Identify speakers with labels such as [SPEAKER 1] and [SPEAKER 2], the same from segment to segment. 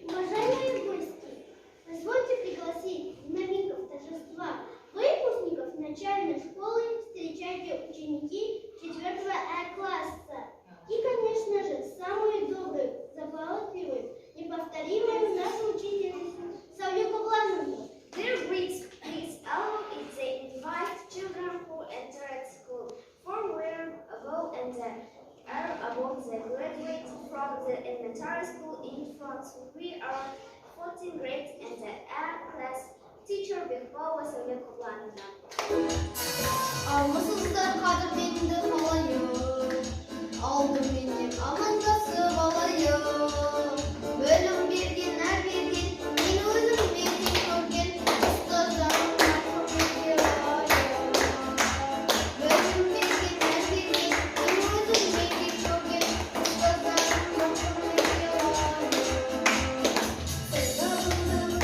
[SPEAKER 1] Уважаемые гости, позвольте пригласить новинков торжества выпускников начальной школы. Встречайте ученики 4 класса. И, конечно же, самую добрую, заботливую, неповторимую нашу учительницу Савлюку Власовну.
[SPEAKER 2] Dear greets, please allow it to invite children who entered school from where above and are above the graduates from the elementary school in front. We are 14th grade and the A class. Teacher Бекбауова Сәуле Құбылановна.
[SPEAKER 1] Алмысыздар қадірменді малайым, алдыменен амандасып алайым. Бөлім берген, әр берген, мен өзім берген көрген, ұстаздарым көрген айым. Бөлім берген, әр берген, мен өзім берген көрген, ұстаздарым көрген айым. Сыздағымды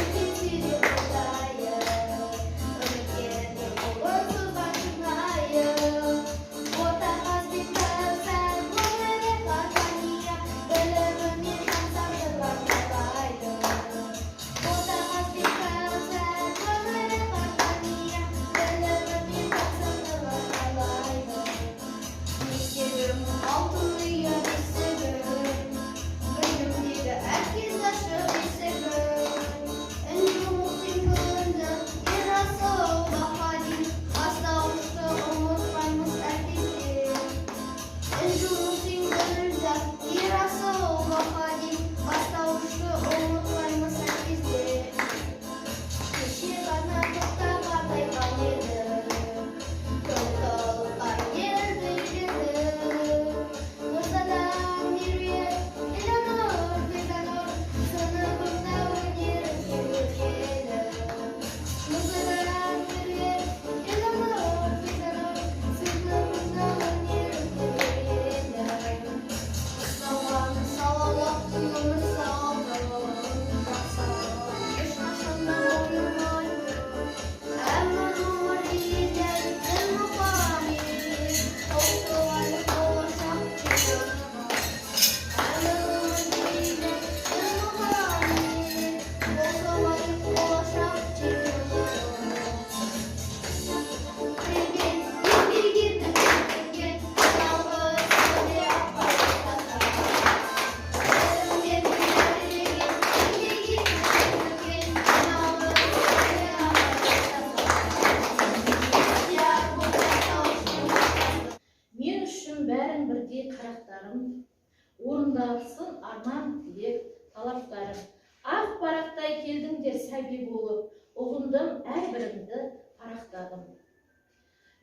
[SPEAKER 3] білімге сәби болып, ұғындым әрбірімді парақтадым.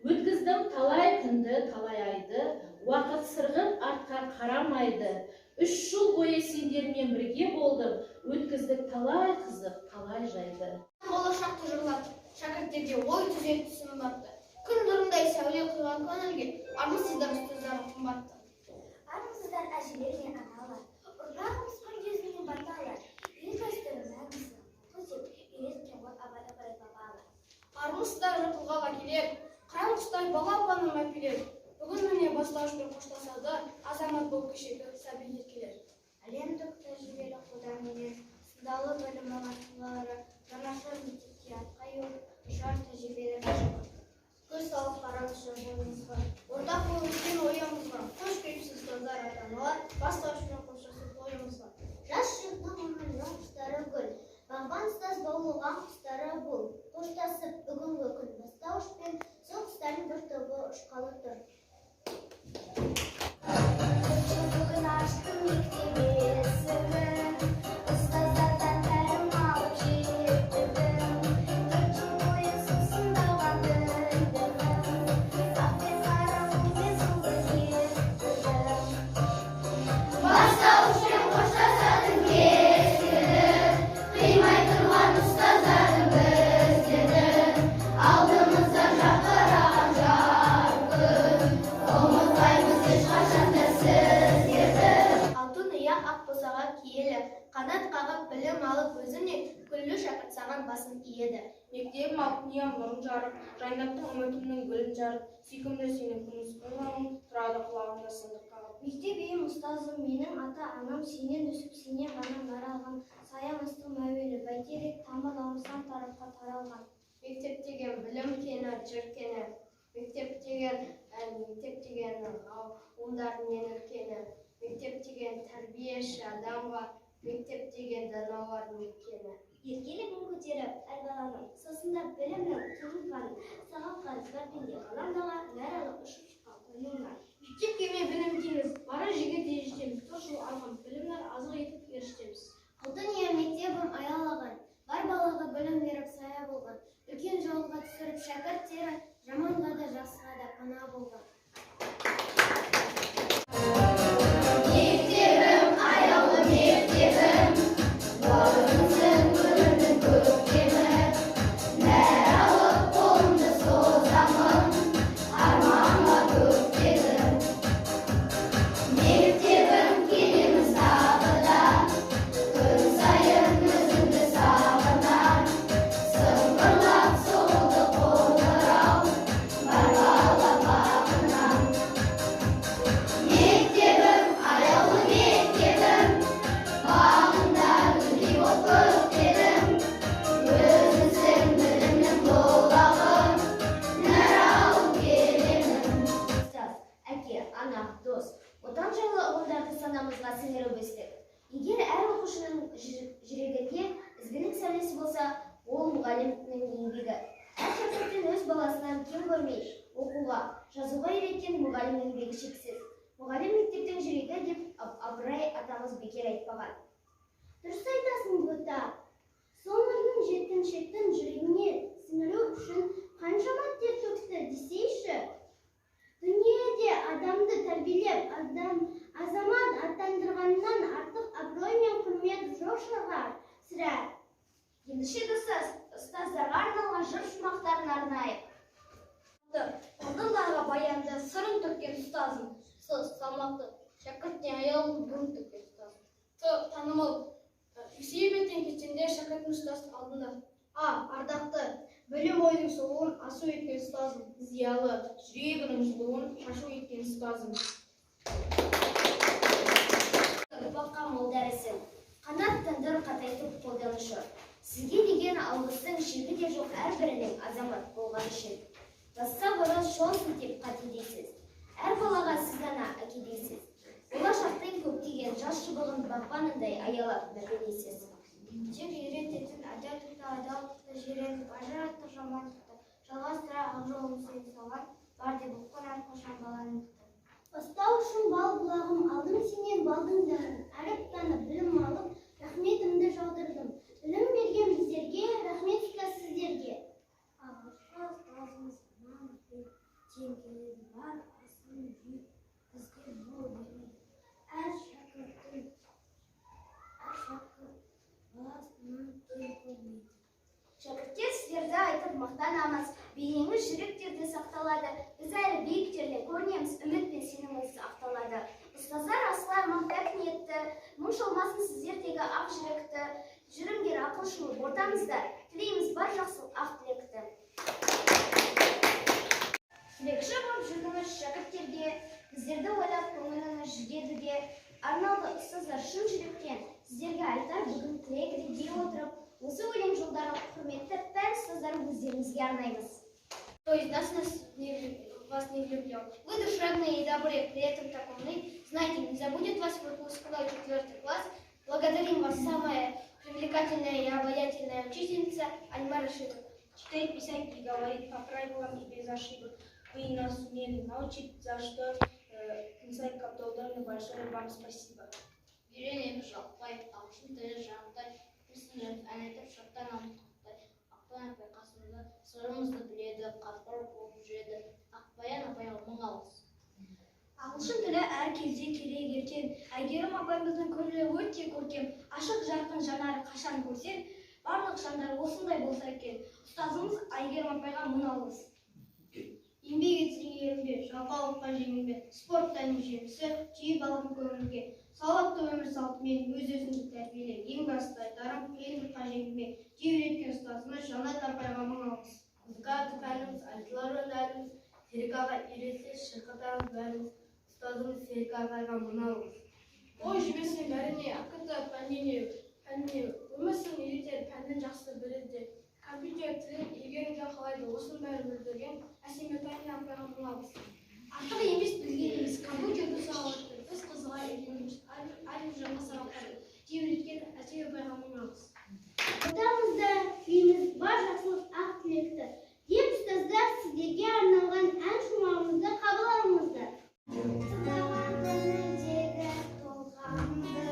[SPEAKER 3] Өткіздім талай күнді, талай айды, уақыт сырғып артқа қарамайды. 3 жыл бойы сендермен бірге болдым, өткіздік талай қызық, талай жайды.
[SPEAKER 1] Болашақты жырлатып, шәкірттерге ой түзетіп сымбатты. Күн нұрындай сәуле құйған көңілге, армысыздар ұстаздар қымбатты.
[SPEAKER 2] Армысыздар әжелер мен аналар, ұрпағымыз күндеріне баталар. Ел дәстүрі мәңгісі, көзеп, үйреткен ғой абай бабалар.
[SPEAKER 1] Армысыздар жыртылған әкелер, қайын құстай бала апаның мәпелер. Бүгін міне бастауышпен қоштасады, азамат болып кешегі сәби еркелер.
[SPEAKER 2] Әлемдік тәжірибелі қолданылған сындалы білім алған тұлғалары жаңашыл мектепке атқа үйіріп, ұшар тәжірибелі тәжірибе.
[SPEAKER 1] Көз салып қараңызшы бойымызға, ортақ болуын ойымызға, қош келіпсіз ұстаздар ата-аналар, бастауышпен қоштасып ойымызға.
[SPEAKER 2] Жас жұрттың өмірінің құстары гүл, бағбан ұстаз баулыған құстары бұл. Қоштасып бүгінгі күн бастауышпен сол құстардың бір тобы ұшқалы тұр. Бүгін аштым мектеп есігін, ұстаздардан тәлім алып жеттім. 4 жыл бойы сусындаған білдім, ақпен қараумен суды еттім.
[SPEAKER 1] Бастауышпен қоштасатын кескінін, қимай тұрған ұстаздардың біздерін, алдымызда жарқыраған жарық күн, ұмытпаймыз ешқашан да сіздерді. Алтын ұя ақ босаға киелі, қанат қағып білім алып өзіне, күллі шәкірт саған басын иеді. Мектебім алтын ұям нұрын жарып, жайнаттың үмітімнің гүлін жарып, сүйкімді сенің күміс қоңырауың тұрады құлағымда сындық қағып.
[SPEAKER 2] Мектеп үйім ұстазым, менің ата-анам, сенен өсіп, сенен ғана наралған. Саям ыстым әуелі, бәйтерек тамырлауым сан тарапқа таралған.
[SPEAKER 1] Мектеп деген білім кені, жыр кені. Мектеп деген ұлдардың ең үлкені. Мектеп деген тәрбиеші адам бар. Мектеп деген даналардың мекені.
[SPEAKER 2] Еркелігін көтеріп, әр баланың сосында білімнің тұғылғанын, саған қарызға пенде қаламдаға, нәралық ұшып шыққан қойныңнан.
[SPEAKER 1] Мектеп кеме білім теңіз, бара жігерде жетеміз. 4 жыл алған білімнер азық етіп еріштеміз.
[SPEAKER 2] Алтын ұя мектебім аялаған, бар балаға білім беріп сая болған. Үлкен жолға түсіріп шәкірттері, жаманға да жақсыға да пана болған.
[SPEAKER 1] Мектебім, аяулы мектебім, бауырымсың гүлімнің көктемі. Нәр алып қолымды созамын, арманға көктедім. Мектебім келеміз тағы да, күн сайын өзіңді сағынам. Сыңғырлап соғылды қоңырау, бар бала бағынан. Мектебім, аяулы мектебім, бағында гүлдей боп көктедім. Өзіңсің білімнің бұлағым, нәр алып келемін.
[SPEAKER 2] Ұстаз, әке, ана, дос, отан жайлы ұғымдарды санамызға сіңіріп өстік. Егер әр оқушының жүрегінде ізгілік сәулесі болса, ол мұғалімнің еңбегі. Әр шәкірттен өз баласынан кем көрмей, оқуға, жазуға үйреткен мұғалім еңбегі шексіз. Мұғалім мектептің жүрегі деп Абырай атамыз бекер айтпаған. Дұрыс айтасың, Бота. Соңырдың жеткіншектің жүрегіне сіңіру үшін қаншама тер төкті десейші. Дүниеде адамды тәрбиелеп, азамат аттандырғаннан артық абырой мен құрмет жоқ шығар, сірә. Ендеше ұстаздарға арналған жыр шумақтарын арнайық.
[SPEAKER 1] Алдыларға баянды сырын төккен ұстазым, салмақты шәкірттен аяулы гүл төккен ұстазым. Танымал Есебеттен кеткенде шәкірттің ұстаз алдында. Ардақты білім ойдың солуын асу еткен ұстазым, зиялы жүрегінің жылуын шашу еткен ұстазым.
[SPEAKER 2] Ұрпаққа мол дәрісін, қанаттандыр қатайтып қолданушы. Сізге деген алғыстың шегі де жоқ әрбірінің азамат болған үшін. Басқа бұрын шон сілтеп қатедейсіз. Әр балаға сіз ғана әкедейсіз. Болашақтың көптеген жас шыбығын бағбанындай аялап мәпелейсіз. Тек үйрететін адалдықты адалдықты жүйретіп, ажыраттық жамандықты, жалғастыра ақ жолын сен салған, бар деп ұққан әрқашан баланың күті. Бастау үшін бал бұлағым, алдым сенен балдың дәрін, әріп танып білім алып, рахметімді жаудырдым. Білім берген біздерге Шәкірттер, сіздерді айтып мақтанамыз, бейнеңіз жүректерде сақталады, біз әлі биіктерде көрінеміз, үміт пен сеніміңіз ақталады. Ұстаздар асылар мақтап ниетті, мұң шалмасын сіздердегі ақ жүректі, жүріңдер ақылшыл ортамызда, тілейміз бар жақсылық ақ тілекті. Тілекші болып жүрдіңіз шәкірттерге, біздерді ойлап көңіліңіз жүдеді, арналды ұстаздар шын жүректен, сіздерге айтар бүгін тілек дей отырып, осы өлең жолдары құрметті пән ұстаздарым өздеріңізге арнаймыз.
[SPEAKER 1] То есть вас не влюблен. Вы душевные и добрые, при этом так умны. Знаете, не забудет вас выпускной 4 класс. Благодарим вас, самая привлекательная и обаятельная учительница Альма Рашидовна.
[SPEAKER 4] Читает, писать и говорит по правилам и без ошибок. Вы нас умели научить, за что Инсайт Кабдолдовна, большое вам спасибо.
[SPEAKER 1] Үйренеміз жақпай, ағылшын тілі жағдай, түсініп, ән айтып шаттанамыз құттай. Ақбаян апай қасымызда сырымызды біледі, қасқыр болып жүреді. Ақбаян апайға мың алғыс.
[SPEAKER 4] Ағылшын тілі әр кезде керек ертең. Әйгерім апайымыздың көңілі өте көркем. Ашық жарқын жанары қашан көрсең, барлық жандар осындай болса екен. Ұстазымыз Әйгерім апайға мың алғыс.
[SPEAKER 1] Еңбек етсең ерінбе, жалқаулыққа жеңілме, спорттан жемісі, түйіп алғын көңілге. Салауатты өмір салтымен өз-өзіңді тәрбиеле, ең басты айтарым қиындыққа жеңілме. Үйреткен ұстазымыз Жанат апайға мың алғыс.
[SPEAKER 5] Музыкалды пәніміз, айтылар өнеріміз, Серік аға үйретсе шырқатамыз бәріміз, ұстазымыз Серік ағайға мың алғыс.
[SPEAKER 3] Ой, жіберсең бәріне, ақыты пәніне, өмірсің үйретер, пәнін жақсы біледі. Компьютер тілін игеруге қалайды, осының бәрін білдірген Әсем Тайна апайға мың алғыс.
[SPEAKER 1] Артық емес білген емес, компьютерді сауатты, біз қызыға үйренеміз, әлі жаңа сабақтарды үйреткен Әсем апайға мың алғыс.
[SPEAKER 2] Ортамызда үйіміз бар жақсылық ақ тілекті. Деп ұстаздар сіздерге арналған ән шумағымызды қабыл алыңыздар. Сыдаған дініндегі толғамды,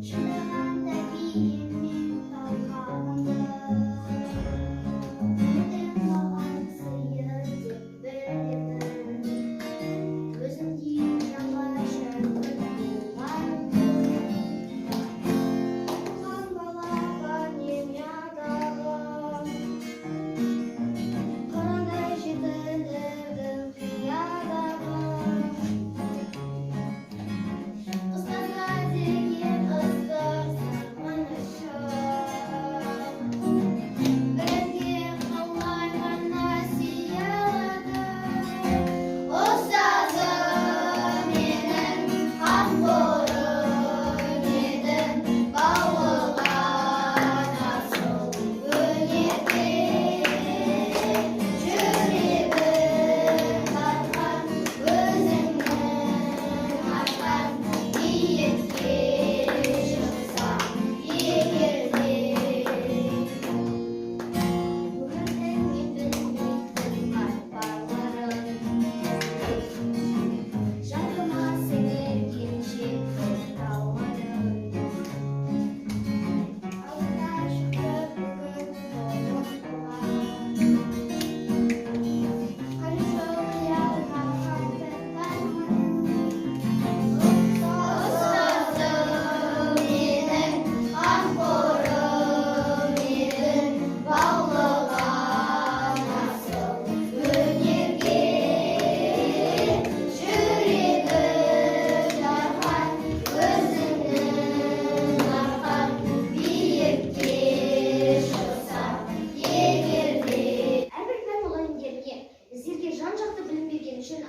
[SPEAKER 2] шыдағанда биімен талғамды, өмірдің маған сыйы деп білемін, өзіңдей жанға шәкірт болмаймын.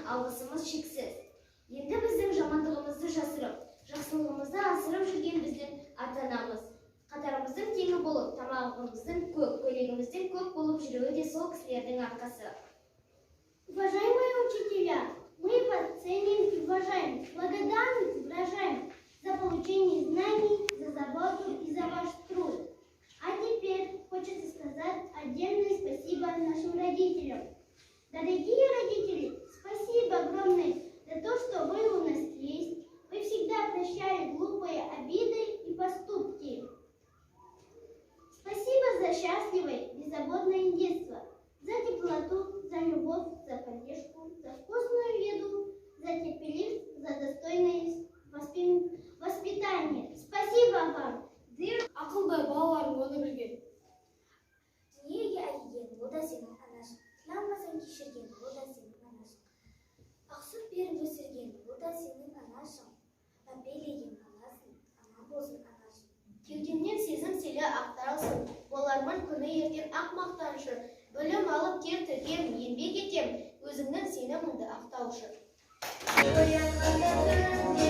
[SPEAKER 2] Алғысымыз шексіз. Енді біздің жамандығымызды жасырып, жақсылығымызды асырып жүрген біздің ата-анамыз. Қатарымыздың теңі болып, тамағымыздың көк, көйлегіміздің көк болып жүруі де сол кісілердің арқасы.
[SPEAKER 6] Уважаемые учителя, мы вас ценим и уважаем, благодарность выражаем за получение знаний, за заботу и за ваш труд. А теперь хочется сказать отдельное спасибо нашим родителям. Дорогие родители, спасибо огромное за то, что вы у нас есть. Вы всегда прощали глупые обиды и поступки. Спасибо за счастливое, беззаботное детство, за теплоту, за любовь, за поддержку, за вкусную еду, за терпеливость, за достойное воспитание. Спасибо вам!
[SPEAKER 1] Ақылды балалар
[SPEAKER 4] тіресем, еңбек етем, өзіңнің сеніміңді ақтаушы.
[SPEAKER 1] Оянғанда түнде